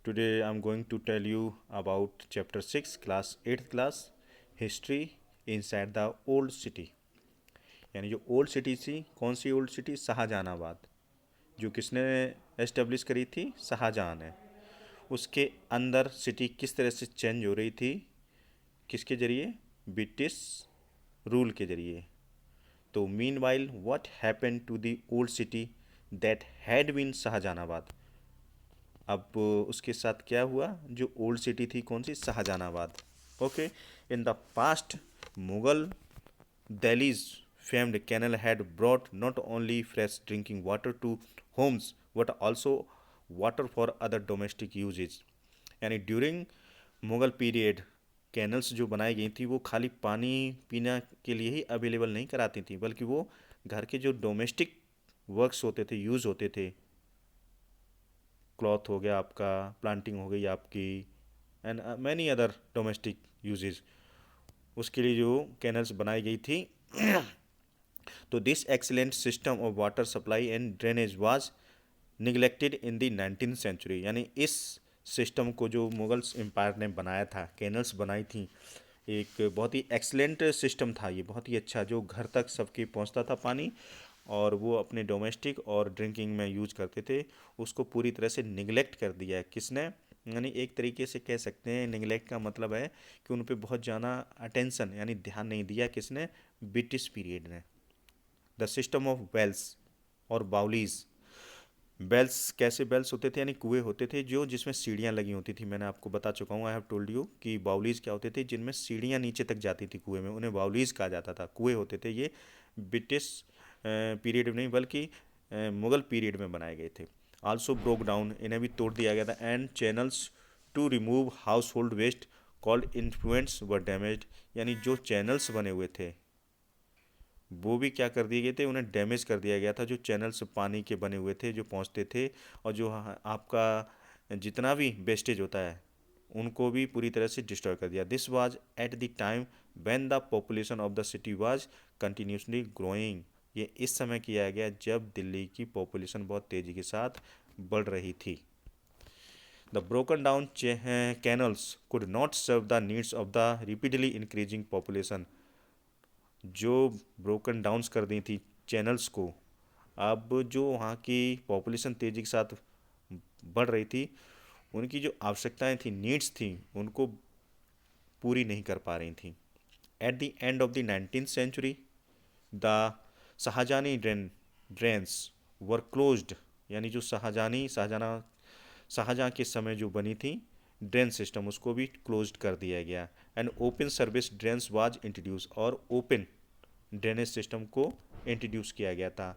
Today I'm going to tell you about chapter 6 class 8th class history inside the old city। यानी जो old city थी, कौन सी old city? Shahjahanabad. जो किसने establish करी थी? शाहजहां ने। उसके अंदर सिटी किस तरह से चेंज हो रही थी? किसके जरिए? ब्रिटिश रूल के जरिए। तो meanwhile what happen to the old city that had been Shahjahanabad. अब उसके साथ क्या हुआ? जो ओल्ड सिटी थी कौन सी? Shahjahanabad. Okay. In the past Mughal Delhi's famed canal had brought not only fresh drinking water to homes but also water for other domestic uses। यानी ड्यूरिंग मुगल पीरियड कैनल्स जो बनाई गई थी वो खाली पानी पीना के लिए ही अवेलेबल नहीं कराती थी, बल्कि वो घर के जो डोमेस्टिक वर्क्स होते थे, यूज़ होते थे, क्लॉथ हो गया आपका, प्लांटिंग हो गई आपकी, and many other domestic uses, उसके लिए जो कैनल्स बनाई गई थी। तो this excellent system of water supply and drainage was neglected in the 19th century. यानी इस सिस्टम को जो मुगल्स एम्पायर ने बनाया था, कैनल्स बनाई थी, एक बहुत ही एक्सीलेंट सिस्टम था ये, बहुत ही अच्छा, जो घर तक सबके पहुंचता था पानी, और वो अपने डोमेस्टिक और ड्रिंकिंग में यूज करते थे। उसको पूरी तरह से निगलेक्ट कर दिया है किसने? यानी एक तरीके से कह सकते हैं निगलेक्ट का मतलब है कि उन पे बहुत ज़्यादा अटेंशन यानी ध्यान नहीं दिया किसने? ब्रिटिश पीरियड ने। द सिस्टम ऑफ वेल्स और बाउलीज। बेल्स कैसे बेल्स होते थे? यानी कुएं होते थे जो जिसमें सीढ़ियाँ लगी होती थी। मैंने आपको बता चुका हूँ, आई हैव टोल्ड यू कि बाउलीज क्या होते थे? जिनमें सीढ़ियाँ नीचे तक जाती थी कुएं में, उन्हें बाउलीज कहा जाता था। कुएं होते थे ये, ब्रिटिश पीरियड में नहीं बल्कि मुगल पीरियड में बनाए गए थे। आल्सो ब्रोक डाउन, इन्हें भी तोड़ दिया गया था। And channels to remove household waste called influence were damage. यानी जो चैनल्स बने हुए थे वो भी क्या कर दिए गए थे? उन्हें डैमेज कर दिया गया था। जो चैनल्स पानी के बने हुए थे जो पहुंचते थे, और जो आपका जितना भी वेस्टेज होता है उनको भी पूरी तरह से डिस्ट्रॉय कर दिया। This was at the time when the population of the city was continuously growing. ये इस समय किया गया जब दिल्ली की पॉपुलेशन बहुत तेज़ी के साथ बढ़ रही थी। The broken down canals could not serve the needs of the rapidly increasing population. जो ब्रोकन डाउन्स कर दी थी चैनल्स को, अब जो वहाँ की पॉपुलेशन तेज़ी के साथ बढ़ रही थी, उनकी जो आवश्यकताएं थी, नीड्स थी, उनको पूरी नहीं कर पा रही थी। At the end of the 19th century the Shahjahani drains were closed. यानी जो शाहजहाँ के समय जो बनी थी ड्रेन सिस्टम, उसको भी क्लोज्ड कर दिया गया। And open service drains was introduce, और ओपन ड्रेनेज सिस्टम को इंट्रोड्यूस किया गया था।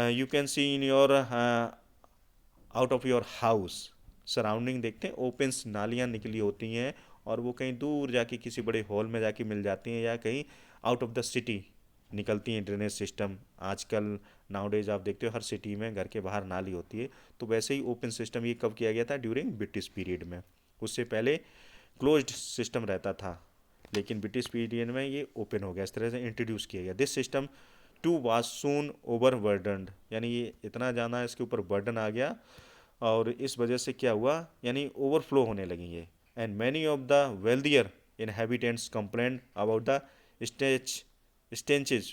You can see in your out of your house surrounding, देखते हैं ओपन नालियाँ निकली होती हैं, और वो कहीं दूर जाके किसी बड़े हॉल में जाके मिल जाती हैं, या कहीं आउट ऑफ द सिटी निकलती हैं ड्रेनेज सिस्टम। आजकल नाउडेज आप देखते हो हर सिटी में घर के बाहर नाली होती है। तो वैसे ही ओपन सिस्टम ये कब किया गया था? ड्यूरिंग ब्रिटिश पीरियड में। उससे पहले क्लोज्ड सिस्टम रहता था, लेकिन ब्रिटिश पीरियड में ये ओपन हो गया, इस तरह से इंट्रोड्यूस किया गया। This system too was soon overburdened. यानी ये इतना ज़्यादा इसके ऊपर बर्डन आ गया, और इस वजह से क्या हुआ? यानी ओवरफ्लो होने लगी ये। And many of the wealthier inhabitants complaint about the stench stenches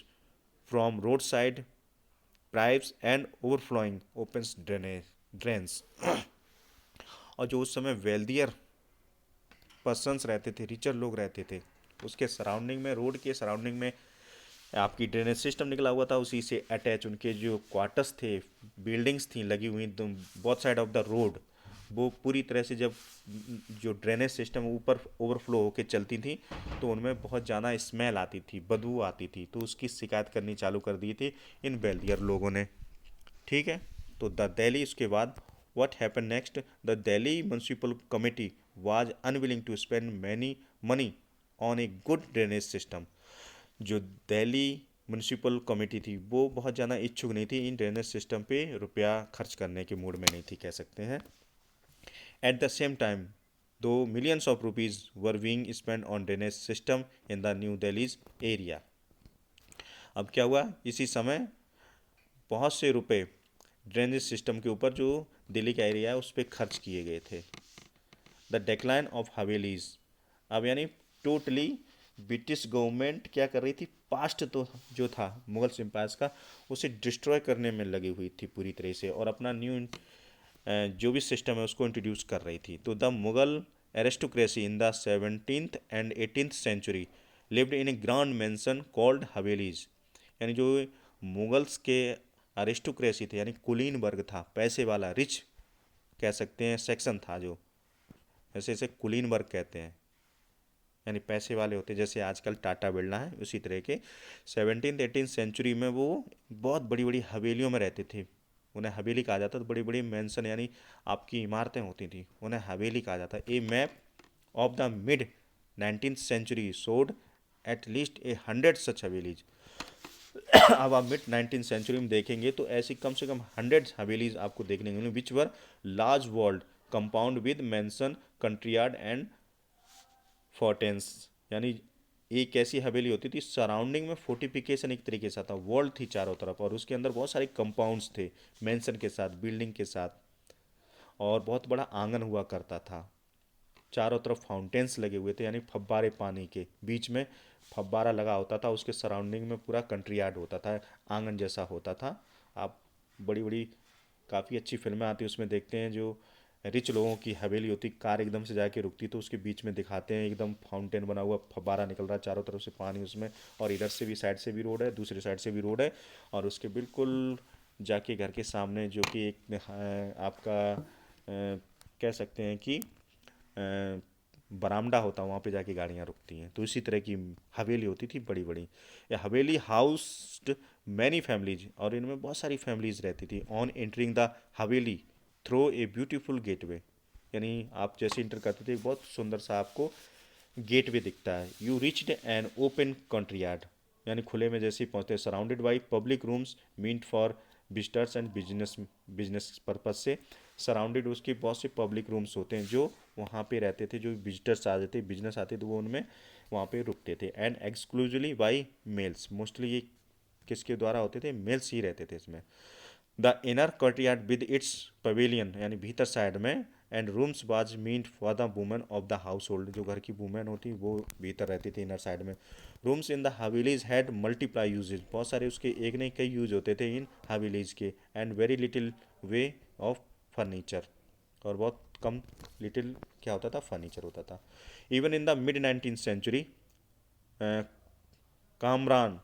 from road side pipes and overflowing open drains. और जो उस समय वेल्दियर पर्सनस रहते थे, रिचर लोग रहते थे, उसके सराउंडिंग में, रोड के सराउंडिंग में आपकी ड्रेनेज सिस्टम निकला हुआ था। उसी से अटैच उनके जो क्वार्टर्स थे, बिल्डिंग्स थी लगी हुई both side of the road, वो पूरी तरह से जब जो ड्रेनेज सिस्टम ऊपर ओवरफ्लो होकर चलती थी तो उनमें बहुत ज़्यादा स्मेल आती थी, बदबू आती थी। तो उसकी शिकायत करनी चालू कर दी थी इन वेल्दियर लोगों ने। ठीक है। तो द दिल्ली, उसके बाद what happen next? The Delhi municipal committee was unwilling to spend many money on a good drainage system. जो दिल्ली म्यूनसिपल कमेटी थी वो बहुत ज़्यादा इच्छुक नहीं थी इन ड्रेनेज सिस्टम पे रुपया खर्च करने के मूड में नहीं थी, कह सकते हैं। एट द सेम टाइम दो millions of rupees were being spend on drainage system in the new Delhi's area. अब क्या हुआ? इसी समय बहुत से रुपए ड्रेनेज सिस्टम के ऊपर जो दिल्ली का एरिया है उस पर खर्च किए गए थे। द डेक्लाइन ऑफ हवेलीज, अब यानी टोटली ब्रिटिश गवर्नमेंट क्या कर रही थी, पास्ट तो जो था मुगल्स एम्पायर्स का उसे डिस्ट्रॉय करने में लगी हुई थी पूरी तरह से, और अपना न्यू जो भी सिस्टम है उसको इंट्रोड्यूस कर रही थी। तो the Mughal aristocracy in the 17th and 18th century lived in a grand mansion called havelis, यानी जो मुगल्स के अरिस्टोक्रेसी थे यानी कुलीन वर्ग था, पैसे वाला रिच कह सकते हैं सेक्शन था, जो ऐसे ऐसे कुलीन वर्ग कहते हैं, यानी पैसे वाले होते जैसे आजकल टाटा बिरला है उसी तरह के। 17th 18th सेंचुरी में वो बहुत बड़ी बड़ी हवेलियों में रहते थे, उन्हें हवेली कहा जाता था। बड़ी बड़ी मैंसन यानी आपकी इमारतें होती थी उन्हें हवेली कहा जाता। A map of the mid 19th century showed at least 100 such havelis. अब आप मिड 19th सेंचुरी में देखेंगे तो ऐसी कम से कम 100 हवेलीज आपको देखने को मिलेंगी, which were large walled compound with mansion courtyard and fountains, यानी एक ऐसी हवेली होती थी सराउंडिंग में फोर्टिफिकेशन एक तरीके से था, वॉल थी चारों तरफ और उसके अंदर बहुत सारे कंपाउंड्स थे मेंशन के साथ, बिल्डिंग के साथ, और बहुत बड़ा आंगन हुआ करता था। चारों तरफ फाउंटेन्स लगे हुए थे यानी फव्वारे पानी के, बीच में फव्वारा लगा होता था, उसके सराउंडिंग में पूरा कंट्री यार्ड होता था, आंगन जैसा होता था। आप बड़ी बड़ी काफ़ी अच्छी फिल्में आती हैं उसमें देखते हैं जो रिच लोगों की हवेली होती, कार एकदम से जाके रुकती तो उसके बीच में दिखाते हैं एकदम फाउंटेन बना हुआ, फव्वारा निकल रहा है चारों तरफ से पानी उसमें, और इधर से भी साइड से भी रोड है, दूसरी साइड से भी रोड है, और उसके बिल्कुल जाके घर के सामने जो कि एक आपका कह सकते हैं कि बरामदा होता है, वहाँ पे जाके गाड़ियाँ रुकती हैं। तो इसी तरह की हवेली होती थी बड़ी बड़ी। ये हवेली हाउस्ड मैनी फैमिलीज, और इनमें बहुत सारी फैमिलीज रहती थी। On entering the Haveli throw a beautiful gateway, यानी आप जैसे इंटर करते थे एक बहुत सुंदर सा आपको गेटवे दिखता है। You reached an open courtyard, यानी खुले में जैसे ही पहुँचते, surrounded by public rooms meant for visitors and business purpose से, सराउंडेड उसके बहुत से पब्लिक रूम्स होते हैं जो वहाँ पे रहते थे, जो विजिटर्स आते थे बिजनेस आते थे वो उनमें वहाँ पे रुकते थे। And exclusively by males, mostly ये किसके द्वारा होते थे, मेल्स ही रहते थे इसमें। The inner courtyard with its pavilion, यानी भीतर साइड में, and rooms was meant for the women of the household, जो घर की वुमेन होती वो भीतर रहती थी इनर साइड में। Rooms in the havelis had multiply uses, बहुत सारे उसके एक नहीं कई यूज होते थे इन हवेलीज के। And very little way of furniture, और बहुत कम लिटिल क्या होता था, फर्नीचर होता था। Even in the mid 19th century Kamran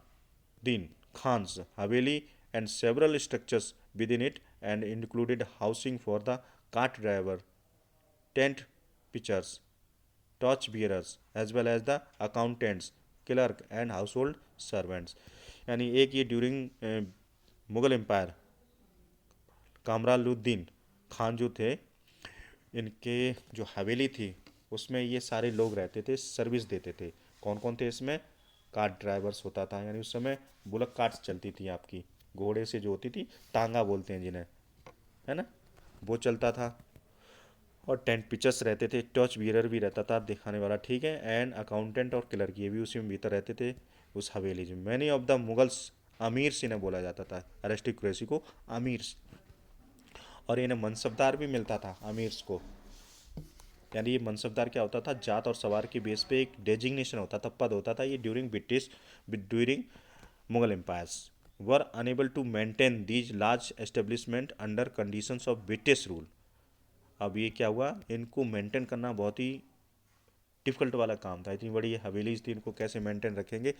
Din Khan's Haveli and several structures within it, and included housing for the cart driver, tent pitchers, torch bearers, as well as the accountants, clerk and household servants। यानी एक ये during Mughal empire कामरालुद्दीन Khan जो थे, इनके जो हवेली थी उसमें ये सारे लोग रहते थे, सर्विस देते थे। कौन कौन थे इसमें, कार्ट ड्राइवर्स होता था, यानी उस समय बुलक कार्ट्स चलती थी आपकी, घोड़े से जो होती थी, तांगा बोलते हैं जिन्हें, है ना, वो चलता था। और टेंट पिचर्स रहते थे, टॉर्च बीयरर भी रहता था दिखाने वाला, ठीक है, एंड अकाउंटेंट और क्लर्क ये भी उसी में भीतर रहते थे उस हवेली में। मैनी ऑफ द मुगल्स अमीर्स इन्हें बोला जाता था, अरिस्टोक्रेसी को अमीर्स, और इन्हें मनसबदार भी मिलता था अमीर्स को। यानी ये मनसबदार क्या होता था, जात और सवार के बेस पे एक डेजिग्नेशन होता था, पद होता था। ये during Mughal empires were unable to maintain these large establishment under conditions of British rule. अब ये क्या हुआ, इनको मेंटेन करना बहुत ही डिफिकल्ट वाला काम था, इतनी बड़ी हवेलीज थी, इनको कैसे मेंटेन रखेंगे,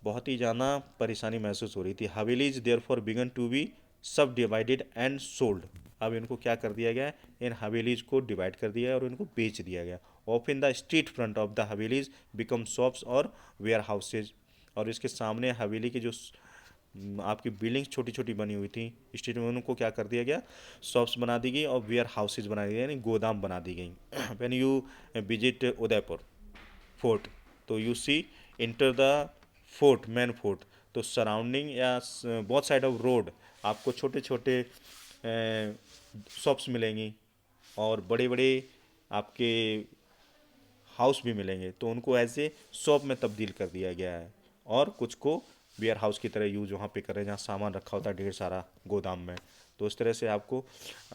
बहुत ही ज़्यादा परेशानी महसूस हो रही थी। Havelis therefore began to be subdivided and sold, अब इनको क्या कर दिया गया, इन हवेलीज को डिवाइड कर दिया और इनको बेच दिया गया। Of in the street front of the havelis become shops और वेयर हाउसेज, और इसके सामने हवेली की जो आपकी बिल्डिंग्स छोटी छोटी बनी हुई थी स्ट्रीट में, उनको क्या कर दिया गया, शॉप्स बना दी गई और वेयर हाउसेज बना दिए, यानी गोदाम बना दी गई। When you visit Udaipur fort, तो you see enter the fort, main fort, तो सराउंडिंग या बोथ साइड ऑफ रोड आपको छोटे छोटे शॉप्स मिलेंगी और बड़े बड़े आपके हाउस भी मिलेंगे, तो उनको एज ए शॉप में तब्दील कर दिया गया है, और कुछ को वेयर हाउस की तरह यूज वहाँ पे कर रहे हैं जहाँ सामान रखा होता है ढेर सारा गोदाम में। तो उस तरह से आपको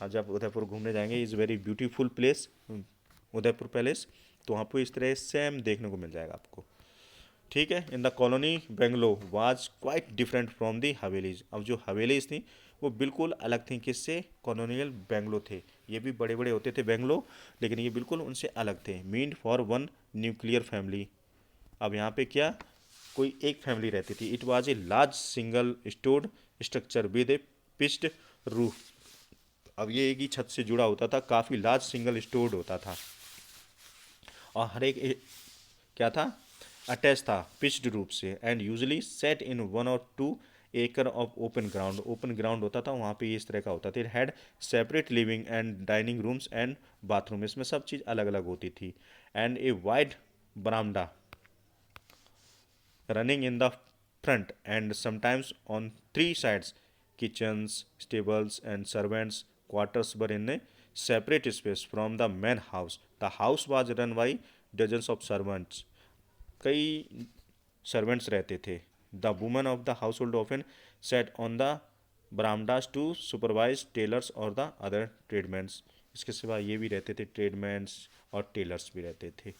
जब उदयपुर घूमने जाएंगे, is very beautiful place Udaipur palace, तो वहाँ पे इस तरह सेम देखने को मिल जाएगा आपको। ठीक है। In the colony bungalow was quite different from the havelis. अब जो हवेलीज थी वो बिल्कुल अलग थी किससे, कॉलोनियल बेंगलो थे। ये भी बड़े बड़े होते थे बेंगलो, लेकिन ये बिल्कुल उनसे अलग थे। Meant for one nuclear family. अब यहाँ पे क्या, कोई एक फैमिली रहती थी। It was a large single stored structure with A pitched roof. अब ये एक ही छत से जुड़ा होता था, काफ़ी लार्ज सिंगल स्टोर्ड होता था, और हर क्या था, अटैच था पिच्ड रूप से, and usually set in 1 or 2 एकड़ of open ground. Open ground होता था वहाँ पे, इस तरह का होता था। It had separate living and dining rooms and bathroom, इसमें सब चीज़ अलग अलग होती थी। एंड ए वाइड बरामदा running in the front and sometimes on 3 sides. Kitchens, stables, and servants' quarters were in a separate space from the main house. The house was run by dozens of servants. कई servants रहते थे. The women of the household often sat on the baramas to supervise tailors or the other tradesmen. इसके सिवा ये भी रहते थे, ट्रेडमैन्स और टेलर्स भी रहते थे।